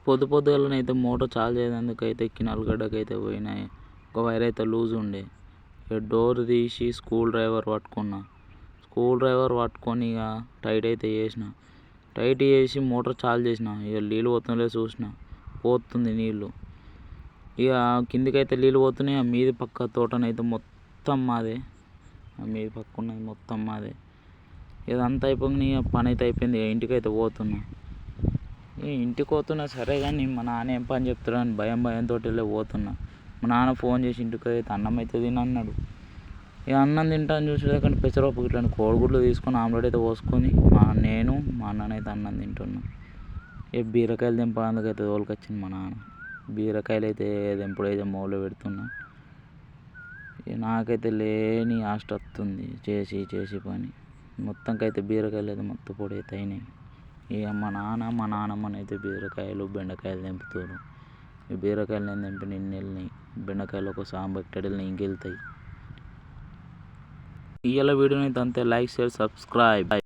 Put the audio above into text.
పొద్దుగాలనైతే motor చాలు చేయనందుకైతే కినాలగడ్డకైతే పోయినాయి. ఒక వైర్ అయితే లూజ్ ఉండే. ఇక డోర్ తీసి స్క్రూ డ్రైవర్ పట్టుకొని ఇక టైట్ అయితే చేసిన. టైట్ చేసి మోటార్ చాలు చేసిన. ఇక నీళ్ళు పోతుందో చూసిన, పోతుంది నీళ్ళు. ఇక కిందికైతే నీళ్ళు పోతున్నాయి. ఆ మీది పక్క తోటనైతే మొత్తం మాదే. ఆ మీది పక్క ఉన్నది మొత్తం మాదే. ఇదంతా అయిపోయింది. ఇక పని అయితే అయిపోయింది. ఇంటికైతే పోతున్నా. ఇంటికి పోతున్నా సరే కానీ మా నాన్న ఏం పని చెప్తాడని భయంతో పోతున్నా. మా నాన్న ఫోన్ చేసి ఇంటికి అయితే అన్నం అయితే తినన్నాడు. ఇక అన్నం తింటాను చూసేదే కానీ పెసరపప్పు ఇట్లా కోడిగుడ్లు తీసుకొని ఆమ్లెట్ అయితే పోసుకొని నేను మా అన్ననైతే అన్నం తింటున్నాం. ఇక బీరకాయలు దింపడానికి తోలుకొచ్చింది మా నాన్న. బీరకాయలు అయితే దింపుడైతే మొదలు పెడుతున్నా. ఇక నాకైతే లేని ఆశ వస్తుంది చేసి పని. మొత్తంకైతే బీరకాయలు అయితే మొత్తం పొడి అయితే అయినాయి. ఇక మా నాన్నమ్మనైతే బీరకాయలు బెండకాయలు తెంపుతారు. ఈ బీరకాయలు నేను తెంపిన ఇన్ని వెళ్ళినాయి. బెండకాయలు ఒక సాంబెట్టడిల్ని ఇంకెళ్తాయి. ఇవాళ వీడియోని అయితే అంతే. Like, share, subscribe.